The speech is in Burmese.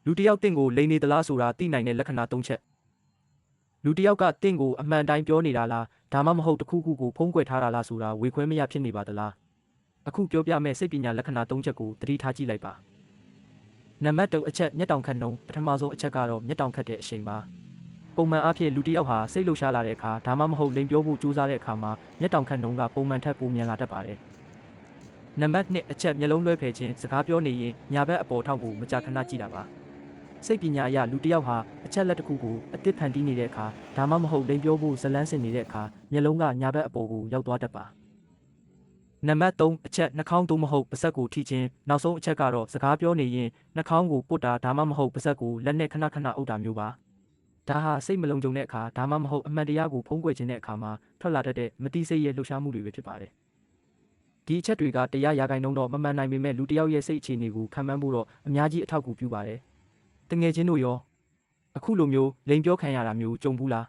လူတစ်ယောက်တင့်ကိုလိန်နေသလားဆိုတာသိနိုင်တဲ့လက္ခဏာ၃ချက်လူတစ်ယောက်ကတင့်ကိုအမှန်တိုင်းပြောနေတာလားဒါမှမဟုတ်တစ်ခုခုကိုဖုံးကွယ်ထားတာလားဆိုတာဝေခွဲမရဖြစ်နေပါသလားအခုပြောပြမယ့်စိတ်ပညာလက္ခဏာ၃ချက်ကိုသတိထားကြည့်လိုက်ပါနံပါတ်1အချက်မျက်တောင်ခတ်နှုံပထမဆုံးအချက်ကတော့မျက်တောင်ခတ်တဲ့အချိန်ပါပုံမှန်အားဖြင့်လူတစ်ယောက်ဟာစိတ်လှုပ်ရှားလာတဲ့အခါဒါမှမဟုတ်လိန်ပြောဖို့ကြိုးစားတဲ့အခါမှာမျက်တောင်ခတ်နှုံကပုံမှန်ထက်ပိုမြန်လာတတ်ပါတယ်နံပါတ်2အချက်မျက်လုံးလွှဲဖယ်ခြင်းစကားပြောနေရင်ညာဘက်အပေါ်ထောက်ကိုမကြာခဏကြည့်တာပါစိတ်ပညာအရလူတစ်ယောက်ဟာအချက်လက်တစ်ခုကိုအသစ်ဖန်တီးနေတဲ့အခါဒါမှမဟုတ်လိန်ပြောဖို့ဇလန်းစင်နေတဲ့အခါမျက်လုံးကညာဘက်အပေါ်ကိုရောက်သွားတတ်ပါနံပါတ်3အချက်နှာခေါင်းသို့မဟုတ်ပါးစပ်ကိုထိခြင်းနောက်ဆုံးအချက်ကတော့စကားပြောနေရင်နှာခေါင်းကိုပုတ်တာဒါမှမဟုတ်ပါးစပ်ကိုလက်နဲ့ခဏခဏအုပ်တာမျိုးပါဒါဟာစိတ်မလုံခြုံတဲ့အခါဒါမှမဟုတ်အမှန်တရားကိုဖုံးကွယ်ခြင်းတဲ့အခါမှာထွက်လာတတ်တဲ့မတိစိတ်ရဲ့လှုပ်ရှားမှုတွေပဲဖြစ်ပါတယ်ဒီအချက်တွေကတရားရာဂိုင်နှုန်းတော့မမှန်နိုင်ပေမဲ့လူတစ်ယောက်ရဲ့စိတ်အခြေအနေကိုခံမှန်းဖို့တော့အများကြီးအထောက်အကူပြုပါတယ်တငယ်ချင်းတို့ရောအခုလိုမျိုးလိန်ပြောခံရတာမျိုးကြုံဘူးလား